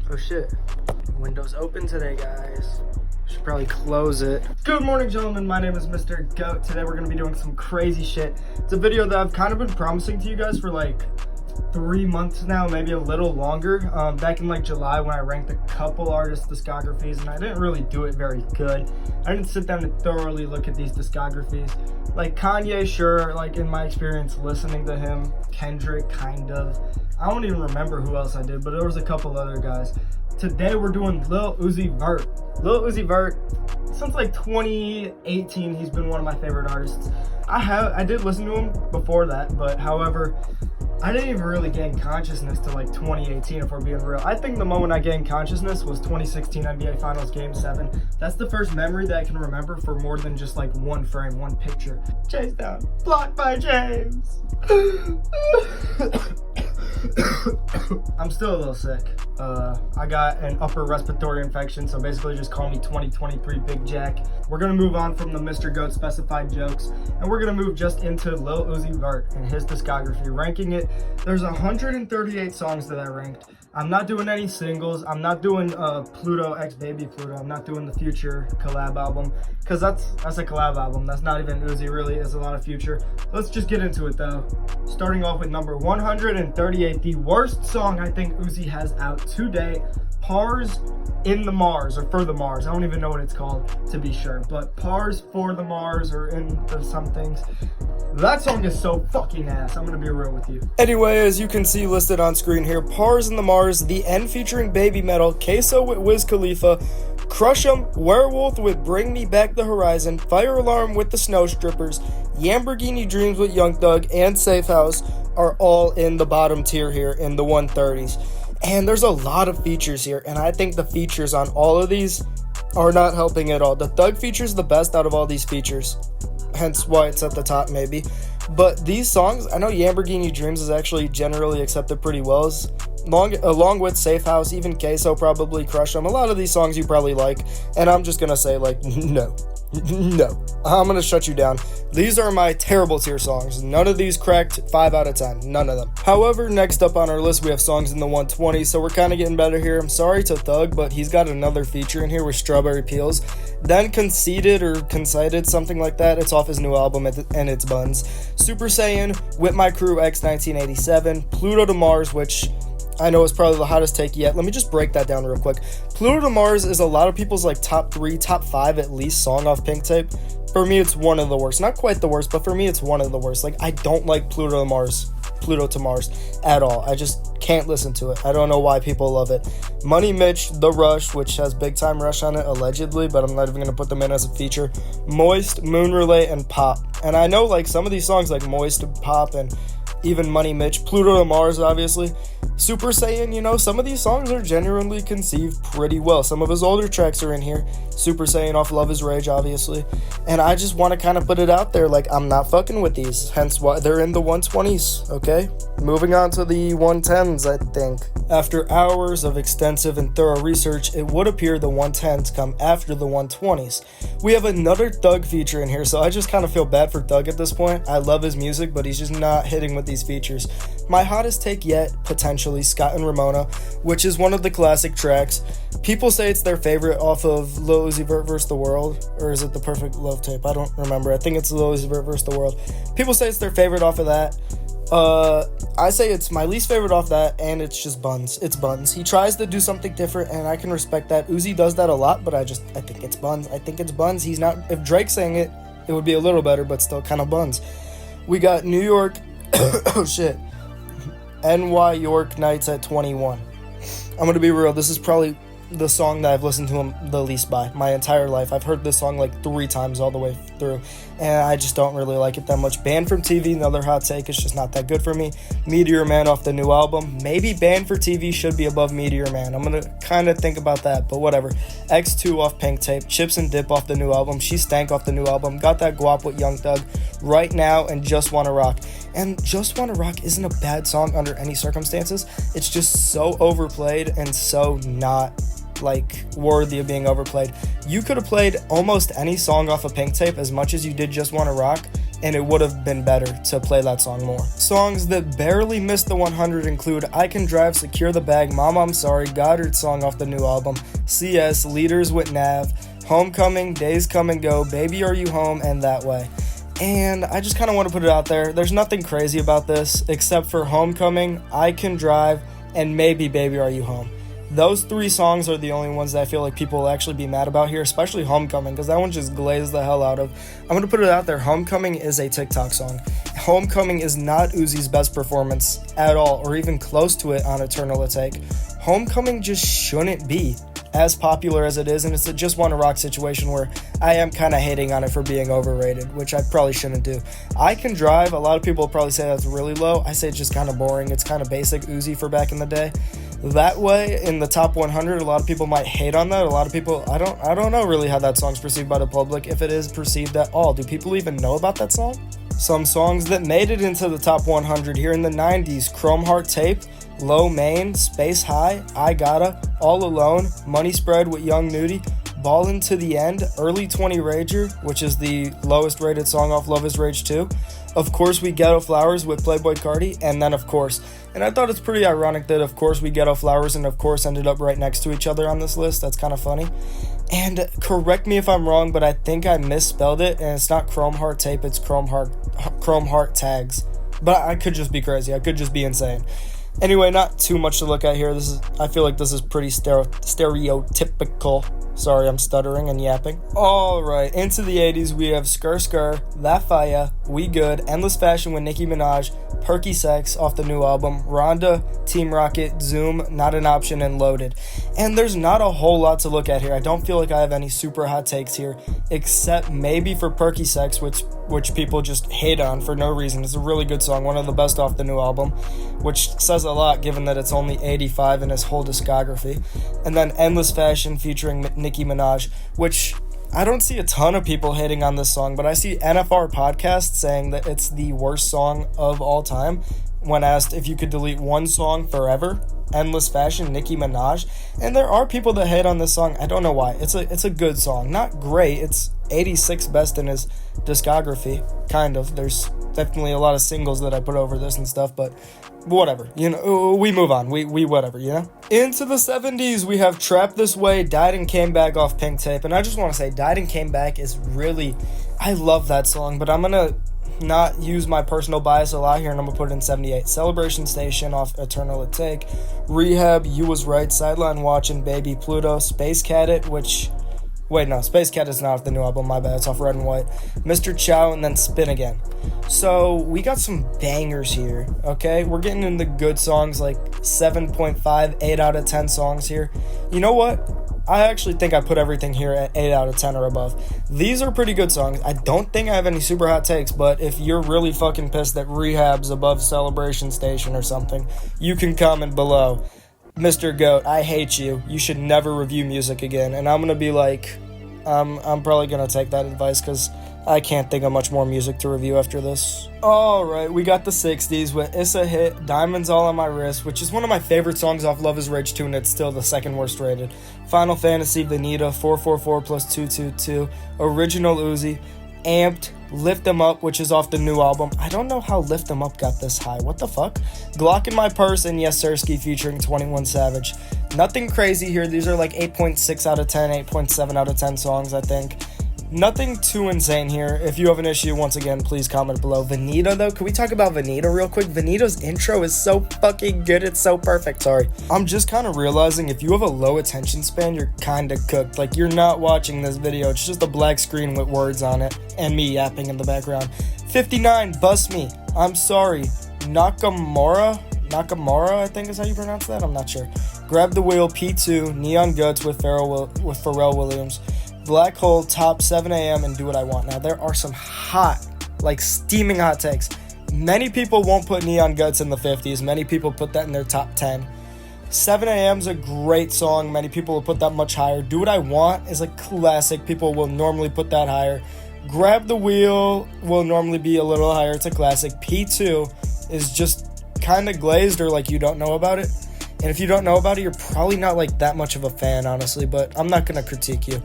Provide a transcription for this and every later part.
Oh shit. Windows open today, guys. Should probably close it. Good morning, gentlemen. My name is MrGoat. Today we're gonna be doing some crazy shit. It's a video that I've kind of been promising to you guys for like 3 months now, maybe a little longer. Back in like July when I ranked a couple artists' discographies, and I didn't really do it very good. I didn't sit down and thoroughly look at these discographies. Like Kanye, sure, like in my experience listening to him. Kendrick, kind of. I don't even remember who else I did, but there was a couple other guys. Today we're doing Lil Uzi Vert. Lil Uzi Vert, since like 2018, he's been one of my favorite artists. I did listen to him before that, but however, I didn't even really gain consciousness till like 2018, if we're being real. I think the moment I gained consciousness was 2016 NBA Finals Game 7. That's the first memory that I can remember for more than just like one frame, one picture. Chase down, blocked by James. I'm still a little sick. I got an upper respiratory infection, so basically just call me 2023 Big Jack. We're gonna move on from the MrGoat specified jokes, and we're gonna move just into Lil Uzi Vert and his discography, ranking it. There's 138 songs that I ranked. I'm not doing any singles. I'm not doing Pluto x Baby Pluto. I'm not doing the Future collab album, because that's a collab album. That's not even Uzi, really. It's a lot of Future. Let's just get into it though. Starting off with number 138, the worst song I think Uzi has out today, Pars in the Mars, or for the Mars. I don't even know what it's called, to be sure, but Pars for the Mars, or in the some things. That song is so fucking ass. I'm gonna be real with you. Anyway, as you can see listed on screen here, Pars in the Mars, The End featuring Baby Metal, Queso with Wiz Khalifa, Crush 'em, Werewolf with Bring Me Back the Horizon, Fire Alarm with the Snow Strippers, Lamborghini Dreams with Young Thug, and Safe House are all in the bottom tier here in the 130s. And there's a lot of features here, and I think the features on all of these are not helping at all. The Thug feature is the best out of all these features, hence why it's at the top maybe. But these songs, I know Lamborghini Dreams is actually generally accepted pretty well, along with Safe House, even Queso probably, Crush 'em. A lot of these songs you probably like, and I'm just gonna say like, no, I'm gonna shut you down. These are my terrible tier songs. None of these cracked 5 out of 10, none of them. However, next up on our list we have songs in the 120s, so we're kind of getting better here. I'm sorry to Thug, but he's got another feature in here with Strawberry Peels. Then Conceited, or Concited, something like that. It's off his new album, and it's buns. Super Saiyan, With My Crew X 1987, Pluto to Mars, which I know is probably the hottest take yet. Let me just break that down real quick. Pluto to Mars is a lot of people's like top 3, top 5 at least song off Pink Tape. For me, it's one of the worst. Not quite the worst, but for me, it's one of the worst. Like, I don't like Pluto to Mars at all. I just can't listen to it. I don't know why people love it. Money Mitch, The Rush, which has Big Time Rush on it, allegedly, but I'm not even going to put them in as a feature. Moist, Moon Relay, and Pop. And I know, like, some of these songs, like Moist, Pop, and even Money Mitch, Pluto to Mars, obviously. Super Saiyan, you know, some of these songs are genuinely conceived pretty well. Some of his older tracks are in here. Super Saiyan off Love Is Rage, obviously. And I just want to kind of put it out there, like, I'm not fucking with these. Hence why they're in the 120s, okay? Moving on to the 110s, I think. After hours of extensive and thorough research, it would appear the 110s come after the 120s. We have another Thug feature in here, so I just kind of feel bad for Thug at this point. I love his music, but he's just not hitting with these features. My hottest take yet, potentially, Scott and Ramona, which is one of the classic tracks. People say it's their favorite off of Lil Uzi Vert vs. The World, or is it The Perfect Love Tape? I don't remember. I think it's Lil Uzi Vert vs. The World. People say it's their favorite off of that. I say it's my least favorite off that, and it's just buns. It's buns. He tries to do something different, and I can respect that. Uzi does that a lot, but I think it's buns. I think it's buns. He's not, if Drake sang it, it would be a little better, but still kind of buns. We got New York, oh shit, NY York Nights at 21. I'm gonna be real, this is probably the song that I've listened to him the least by my entire life. I've heard this song like 3 times all the way through, and I just don't really like it that much. Banned from TV, another hot take. It's just not that good for me. Meteor Man off the new album. Maybe Banned for TV should be above Meteor Man. I'm gonna kind of think about that, but whatever. X2 off Pink Tape. Chips and Dip off the new album. She Stank off the new album. Got That Guap with Young Thug. Right Now, and Just Wanna Rock. And Just Wanna Rock isn't a bad song under any circumstances. It's just so overplayed and so not like worthy of being overplayed. You could have played almost any song off of Pink Tape as much as you did Just Wanna Rock, and it would have been better to play that song more. Songs that barely missed the 100 include I Can Drive, Secure the Bag, Mama I'm Sorry, Goddard song off the new album, CS, Leaders with Nav, Homecoming, Days Come and Go, Baby Are You Home, and That Way. And I just kind of want to put it out there, there's nothing crazy about this except for Homecoming, I Can Drive, and maybe Baby Are You Home. Those 3 songs are the only ones that I feel like people will actually be mad about here, especially Homecoming, because that one just glazed the hell out of. I'm going to put it out there, Homecoming is a TikTok song. Homecoming is not Uzi's best performance at all, or even close to it on Eternal Atake. Homecoming just shouldn't be as popular as it is, and it's a just wanna rock situation where I am kind of hating on it for being overrated, which I probably shouldn't do. I Can Drive, a lot of people will probably say that's really low. I say it's just kind of boring. It's kind of basic Uzi for back in the day. That Way in the top 100, a lot of people might hate on that. A lot of people, I don't know really how that song's perceived by the public, if it is perceived at all. Do people even know about that song? Some songs that made it into the top 100 here in the 90s, Chrome Heart Tape, Low Main, Space High, I Gotta, All Alone, Money Spread with Young Nudie, Ballin' to the End, Early 20 Rager, which is the lowest rated song off Love is Rage 2. Of Course We Ghetto Flowers with Playboy Cardi, and then Of Course. And I thought it's pretty ironic that Of Course We Ghetto Flowers and Of Course ended up right next to each other on this list. That's kind of funny. And correct me if I'm wrong, but I think I misspelled it, and it's not Chrome Heart Tape, it's Chrome Heart Tags. But I could just be crazy. I could just be insane. Anyway, not too much to look at here. I feel like this is pretty stereotypical. Sorry, I'm stuttering and yapping. Alright, into the 80s, we have Skr Skr, That Fire, We Good, Endless Fashion with Nicki Minaj, Perky Sex off the new album, Rhonda, Team Rocket, Zoom, Not an Option, and Loaded. And there's not a whole lot to look at here. I don't feel like I have any super hot takes here, except maybe for Perky Sex, which people just hate on for no reason. It's a really good song, one of the best off the new album, which says a lot given that it's only 85 in his whole discography. And then Endless Fashion featuring Nicki Minaj, which I don't see a ton of people hating on this song, but I see NFR podcast saying that it's the worst song of all time when asked if you could delete one song forever. Endless Fashion, Nicki Minaj. And there are people that hate on this song. I don't know why. It's a good song. Not great. It's 86th best in his discography, kind of. There's definitely a lot of singles that I put over this and stuff, but whatever, you know, we move on, we whatever, you know. Into the 70s, we have Trap This Way, Died and Came Back off Pink Tape, and I just want to say, Died and Came Back is really, I love that song, but I'm gonna not use my personal bias a lot here, and I'm gonna put it in 78. Celebration Station off Eternal Atake, Rehab, You Was Right, Sideline Watching, Baby Pluto, Space Cat, which, wait, no, Space Cat is not off the new album, my bad, it's off Red and White, Mr. Chow, and then Spin Again. So, we got some bangers here, okay? We're getting in the good songs, like 7.5, 8 out of 10 songs here. You know what? I actually think I put everything here at 8 out of 10 or above. These are pretty good songs. I don't think I have any super hot takes, but if you're really fucking pissed that Rehab's above Celebration Station or something, you can comment below. MrGoat, I hate you. You should never review music again. And I'm gonna be like, I'm probably gonna take that advice because I can't think of much more music to review after this. Alright, we got the 60s with It's a Hit, Diamonds All on My Wrist, which is one of my favorite songs off Love is Rage 2, and it's still the second worst rated. Final Fantasy, Vanita, 444 plus 222, Original Uzi, Amped, Lift Them Up, which is off the new album. I don't know how Lift Them Up got this high. What the fuck? Glock in My Purse, and Yes Sirski featuring 21 Savage. Nothing crazy here. These are like 8.6 out of 10, 8.7 out of 10 songs, I think. Nothing too insane here. If you have an issue, once again, please comment below. Vanita, though, can we talk about Vanita real quick? Vanita's intro is so fucking good. It's so perfect. Sorry. I'm just kind of realizing if you have a low attention span, you're kind of cooked. Like, you're not watching this video. It's just a black screen with words on it and me yapping in the background. 59, Bust Me. I'm Sorry. Nakamura, I think is how you pronounce that. I'm not sure. Grab the Wheel, P2, Neon Guts with Pharrell Williams. Black Hole, Top, 7 a.m., and Do What I Want. Now, there are some hot, like steaming hot takes. Many people won't put Neon Guts in the 50s. Many people put that in their top 10. 7 a.m. is a great song. Many people will put that much higher. Do What I Want is a classic. People will normally put that higher. Grab the Wheel will normally be a little higher. It's a classic. P2 is just kind of glazed, or like you don't know about it. And if you don't know about it, you're probably not like that much of a fan, honestly, but I'm not going to critique you.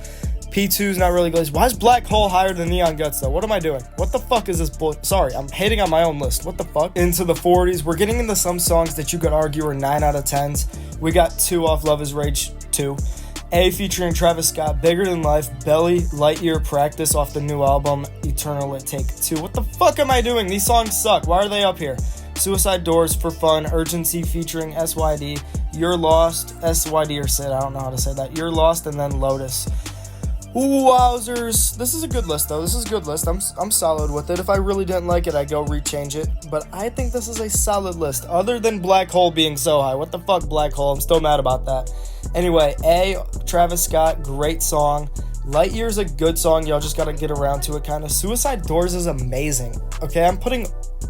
P2's not really glazed. Why is Black Hole higher than Neon Guts though? What am I doing? What the fuck is this bull? Sorry, I'm hating on my own list. What the fuck? Into the 40s. We're getting into some songs that you could argue are 9 out of 10s. We got 2 off Love is Rage 2. A featuring Travis Scott, Bigger Than Life, Belly, Lightyear, Practice off the new album, Eternal It Take 2. What the fuck am I doing? These songs suck. Why are they up here? Suicide Doors, For Fun, Urgency featuring SYD, You're Lost, SYD or Sid, I don't know how to say that. You're Lost, and then Lotus. Ooh, wowzers. This is a good list, though. This is a good list. I'm solid with it. If I really didn't like it, I'd go rechange it. But I think this is a solid list, other than Black Hole being so high. What the fuck, Black Hole? I'm still mad about that. Anyway, A, Travis Scott, great song. Lightyear's a good song. Y'all just gotta get around to it, kind of. Suicide Doors is amazing. Okay, I'm putting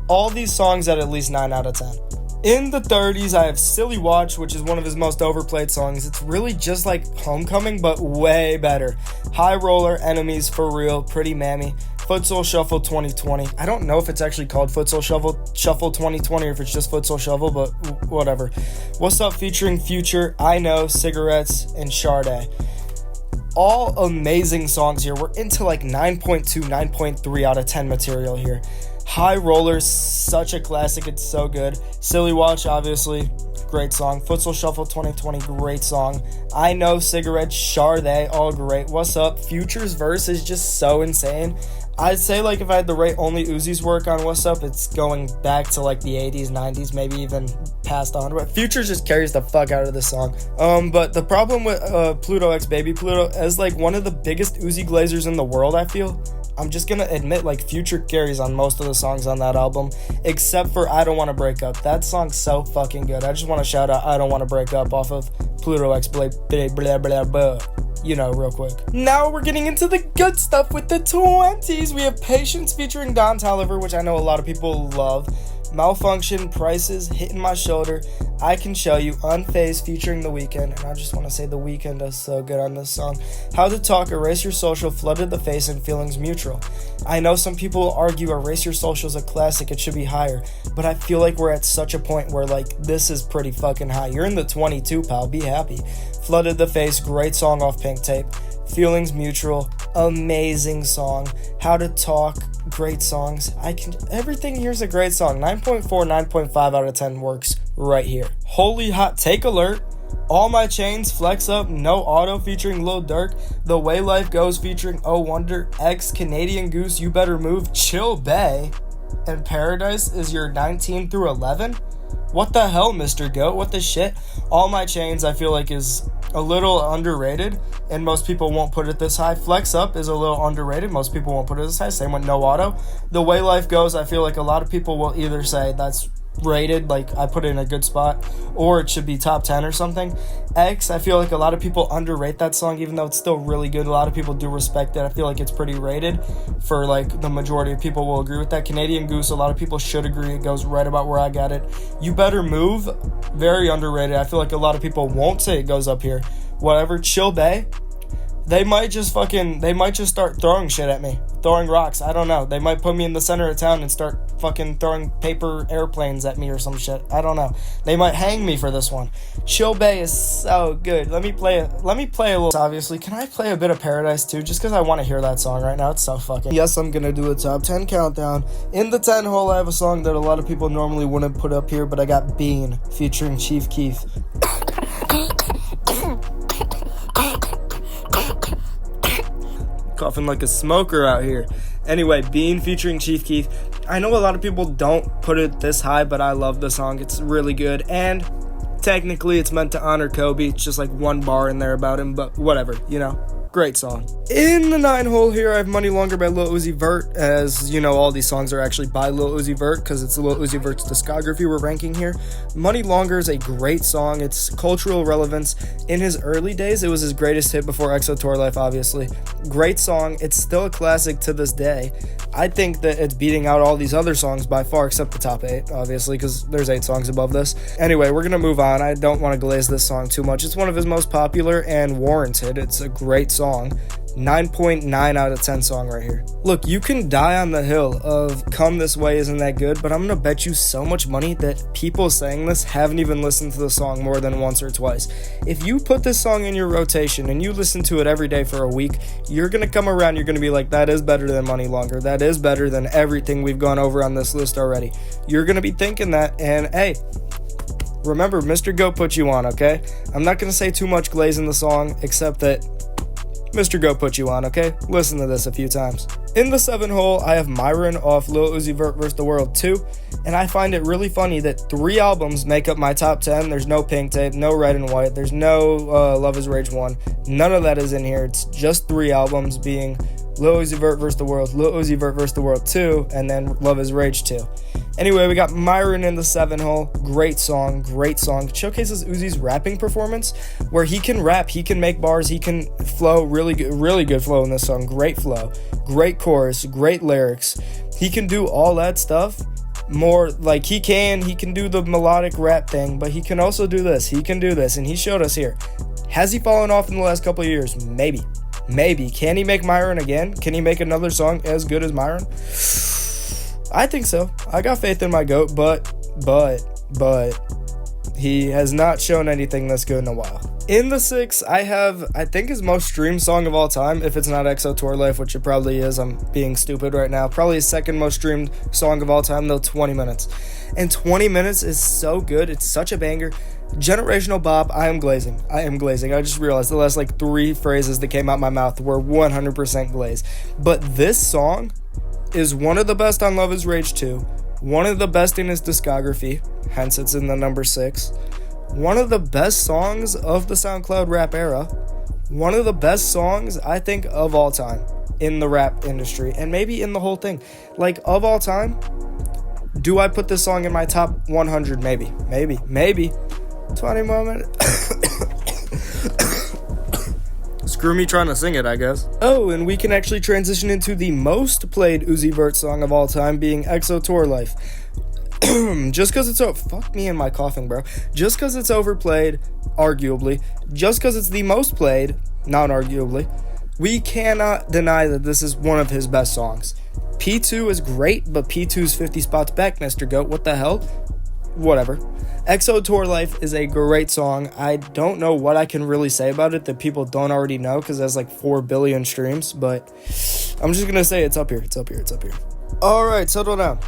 all these songs at least 9 out of 10. In the 30s, I have Silly Watch, which is one of his most overplayed songs. It's really just like Homecoming, but way better. High Roller, Enemies, For Real, Pretty Mammy, Foot Soul Shuffle 2020. I don't know if it's actually called Foot Soul Shuffle 2020 or if it's just Foot Soul Shuffle, but whatever. What's Up featuring Future, I Know, Cigarettes, and Sade. All amazing songs here. We're into like 9.2, 9.3 out of 10 material here. High Roller, such a classic. It's so good. Silly Watch, obviously, great song. Foot Soul Shuffle 2020, great song. I Know, Cigarettes, Sade, all great. What's Up? Future's verse is just so insane. I'd say, like, if I had to rate only Uzi's work on What's Up, it's going back to, like, the 80s, 90s, maybe even past on. But Future just carries the fuck out of this song. But the problem with Pluto X Baby Pluto, as, like, one of the biggest Uzi glazers in the world, I feel, I'm just gonna admit, like, Future carries on most of the songs on that album, except for I Don't Wanna Break Up. That song's so fucking good. I just want to shout out I Don't Wanna Break Up off of Pluto X blah blah blah blah. You know, real quick. Now we're getting into the good stuff with the 20s. We have Patience featuring Don Toliver, which I know a lot of people love. Malfunction, Prices, Hitting My Shoulder, I Can Show You, Unfazed featuring The Weeknd, and I just want to say The Weeknd does so good on this song. How to Talk, Erase Your Social, Flooded the Face, and Feelings Mutual. I know some people will argue Erase Your Social is a classic, it should be higher, but I feel like we're at such a point where, like, this is pretty fucking high. You're in the 22, pal, be happy. Flooded the Face, great song off Pink Tape. Feelings Mutual, amazing song. How to Talk, great songs. Everything here's a great song. 9.4, 9.5 out of 10 works right here. Holy Hot Take Alert, All My Chains, Flex Up, No Auto featuring Lil Durk, The Way Life Goes featuring Oh Wonder, X, Canadian Goose, You Better Move, Chill Bay, and Paradise is your 19 through 11? What the hell, MrGoat? What the shit? All My Chains, I feel like, is a little underrated, and most people won't put it this high. Flex Up is a little underrated. Most people won't put it this high. Same with No Auto. The Way Life Goes, I feel like a lot of people will either say that's rated, like I put it in a good spot, or it should be top 10 or something. X, I feel like a lot of people underrate that song, even though it's still really good. A lot of people do respect it. I feel like it's pretty rated for, like, the majority of people will agree with that. Canadian Goose, a lot of people should agree. It goes right about where I got it. You Better Move, very underrated. I feel like a lot of people won't say it goes up here. Whatever. Chill Bay, they might just start throwing shit at me. Throwing rocks. I don't know. They might put me in the center of town and start fucking throwing paper airplanes at me or some shit. I don't know. They might hang me for this one. Chill Bay is so good. Let me play a little. Obviously, can I play a bit of Paradise too? Just because I want to hear that song right now. It's so fucking. Yes, I'm gonna do a top 10 countdown. In the 10 hole, I have a song that a lot of people normally wouldn't put up here, but I got Bean featuring Chief Keef. Coughing like a smoker out here. Anyway, Bean featuring Chief Keef. I know a lot of people don't put it this high, but I love the song. It's really good, and technically it's meant to honor Kobe. It's just like one bar in there about him, but whatever, you know. Great song. In the 9 hole here, I have Money Longer by Lil Uzi Vert. As you know, all these songs are actually by Lil Uzi Vert because it's Lil Uzi Vert's discography we're ranking here. Money Longer is a great song. It's cultural relevance. In his early days, it was his greatest hit before EXO Tour Life, obviously. Great song. It's still a classic to this day. I think that it's beating out all these other songs by far, except the top 8, obviously, because there's 8 songs above this. Anyway, we're going to move on. I don't want to glaze this song too much. It's one of his most popular and warranted. It's a great song. song. 9.9 out of 10 song right here. Look, you can die on the hill of Come This Way Isn't That Good, but I'm gonna bet you so much money that people saying this haven't even listened to the song more than once or twice. If you put this song in your rotation and you listen to it every day for a week, you're gonna come around, you're gonna be like, that is better than Money Longer. That is better than everything we've gone over on this list already. You're gonna be thinking that, and hey, remember, MrGoat put you on, okay? I'm not gonna say too much glaze in the song, except that MrGoat put you on, okay? Listen to this a few times. In the 7 hole, I have Myron off Lil Uzi Vert vs. The World 2, and I find it really funny that 3 albums make up my top 10. There's no Pink Tape, no Red and White, there's no Love Is Rage 1. None of that is in here. It's just 3 albums, being Lil Uzi Vert vs. The World, Lil Uzi Vert vs. The World 2, and then Love Is Rage 2. Anyway, we got Myron in the 7 hole. Great song, great song. It showcases Uzi's rapping performance, where he can rap, he can make bars, he can flow, really good flow in this song. Great flow, great chorus, great lyrics. He can do all that stuff. More like he can do the melodic rap thing, but he can also do this. He can do this, and he showed us here. Has he fallen off in the last couple of years? Maybe. Can he make Myron again? Can he make another song as good as Myron? I think so. I got faith in my GOAT, but he has not shown anything this good in a while. In the 6, I have, I think, his most streamed song of all time, if it's not EXO Tour Life, which it probably is. I'm being stupid right now. Probably his second most streamed song of all time, though, 20 minutes. And 20 minutes is so good. It's such a banger. Generational bop. I am glazing. I just realized the last 3 phrases that came out my mouth were 100% glaze. But this song is one of the best on Love Is Rage 2, one of the best in his discography, hence it's in the number 6, one of the best songs of the SoundCloud rap era, one of the best songs, I think, of all time in the rap industry, and maybe in the whole thing. Of all time, do I put this song in my top 100? Maybe. 20 more minutes. Screw me trying to sing it, I guess. Oh, and we can actually transition into the most played Uzi Vert song of all time, being EXO Tour Life. Just because it's fuck me and my coughing, bro. Just because it's overplayed, arguably, just because it's the most played, non-arguably, we cannot deny that this is one of his best songs. P2 is great, but P2's 50 spots back, MrGoat. What the hell? Whatever. EXO Tour Life is a great song. I don't know what I can really say about it that people don't already know, because it has 4 billion streams, but I'm just gonna say it's up here. Alright, settle down.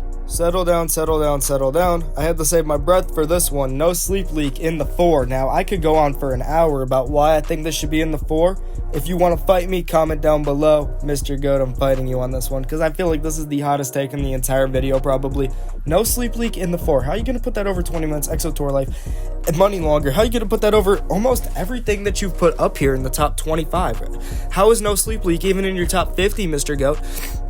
I had to save my breath for this one. No Sleep Leak in the 4. Now, I could go on for an hour about why I think this should be in the 4. If you want to fight me, comment down below. MrGoat, I'm fighting you on this one, because I feel like this is the hottest take in the entire video, probably. No Sleep Leak in the 4. How are you going to put that over 20 minutes? EXO Tour Life. And Money Longer. How are you going to put that over almost everything that you've put up here in the top 25? How is No Sleep Leak even in your top 50, MrGoat?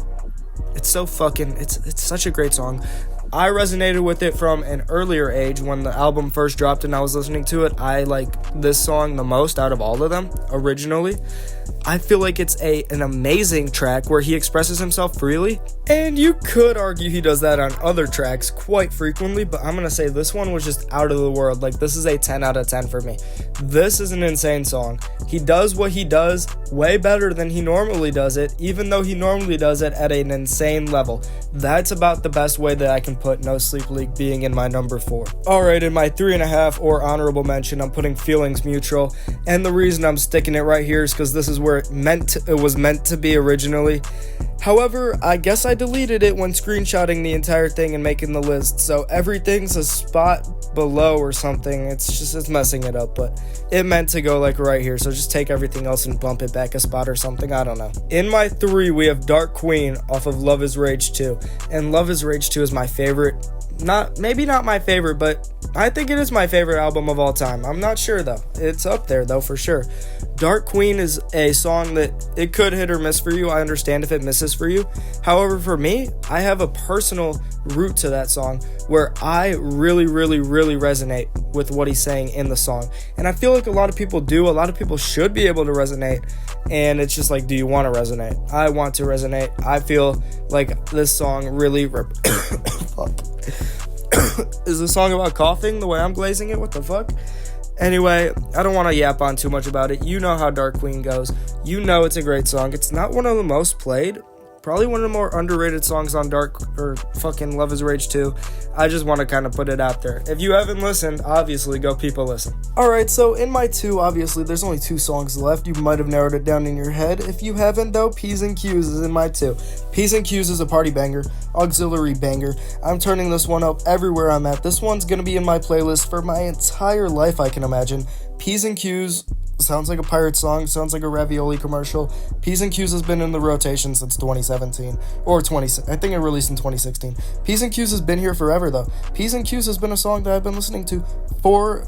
It's so fucking, it's such a great song. I resonated with it from an earlier age when the album first dropped and I was listening to it. I like this song the most out of all of them originally. I feel like it's an amazing track where he expresses himself freely, and you could argue he does that on other tracks quite frequently, but I'm gonna say this one was just out of the world. This is a 10 out of 10 for me. This is an insane song. He does what he does way better than he normally does it, even though he normally does it at an insane level. That's about the best way that I can put No Sleep Leak being in my number 4. Alright, in my 3.5 or honorable mention, I'm putting Feelings Mutual, and the reason I'm sticking it right here is because this is where it was meant to be originally. However, I guess I deleted it when screenshotting the entire thing and making the list, so everything's a spot below or something. It's messing it up, but it meant to go right here, so just take everything else and bump it back a spot or something. I don't know. In my 3, we have Dark Queen off of Love Is Rage 2, and Love Is Rage 2 is my favorite. Maybe not my favorite, but I think it is my favorite album of all time. I'm not sure though. It's up there though for sure. Dark Queen is a song that it could hit or miss for you. I understand if it misses for you. However, for me, I have a personal root to that song where I really resonate with what he's saying in the song. And I feel like a lot of people do. A lot of people should be able to resonate. And it's just do you want to resonate? I want to resonate. I feel like this song really fuck. Is the song about coughing the way I'm glazing it? What the fuck? Anyway, I don't want to yap on too much about it. You know how Dark Queen goes. You know it's a great song. It's not one of the most played. Probably one of the more underrated songs on Dark or fucking Love is Rage 2. I just want to kind of put it out there. If you haven't listened, obviously go people listen. Alright, so in my 2, obviously there's only 2 songs left. You might have narrowed it down in your head. If you haven't though, P's and Q's is in my 2. P's and Q's is a party banger, auxiliary banger. I'm turning this one up everywhere I'm at. This one's gonna be in my playlist for my entire life, I can imagine. P's and Q's sounds like a pirate song, sounds like a ravioli commercial. P's and Q's has been in the rotation since 2017, or I think it released in 2016. P's and Q's has been here forever though. P's and Q's has been a song that I've been listening to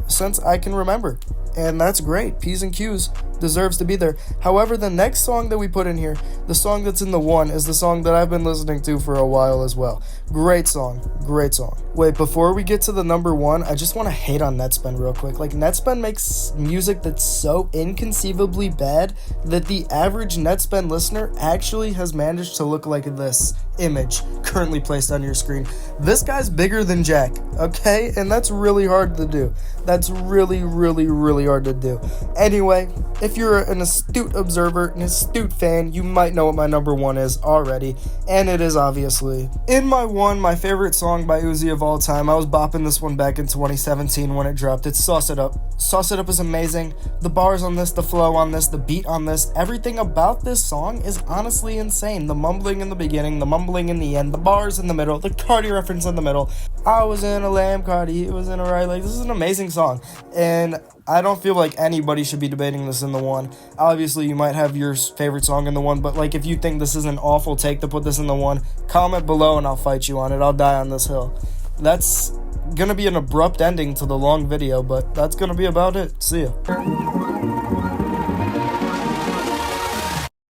since I can remember, and that's great. P's and Q's deserves to be there. However, the next song that we put in here, the song that's in the 1, is the song that I've been listening to for a while as well. Great song, great song. Wait, before we get to the number 1, I just want to hate on Netspend real quick. Like, Netspend makes music that's so inconceivably bad that the average Netspend listener actually has managed to look like this image currently placed on your screen. This guy's bigger than Jack, okay? And that's really hard to do. That's really, really, really hard to do. Anyway, if you're an astute observer, an astute fan, you might know what my number 1 is already, and it is obviously in my 1, my favorite song by Uzi of all time. I was bopping this one back in 2017 when it dropped. It's Sauce It Up. Sauce It Up is amazing. The bars on this, the flow on this, the beat on this, everything about this song is honestly insane. The mumbling in the beginning, the mumbling in the end, the bars in the middle, the Cardi reference in the middle. I was in a lamb, Cardi, it was in a right. Like, this is an amazing song, and I don't feel like anybody should be debating this in the 1. Obviously, you might have your favorite song in the 1, but like, if you think this is an awful take to put this in the 1, comment below and I'll fight you on it. I'll die on this hill. That's gonna be an abrupt ending to the long video, but that's gonna be about it. See ya.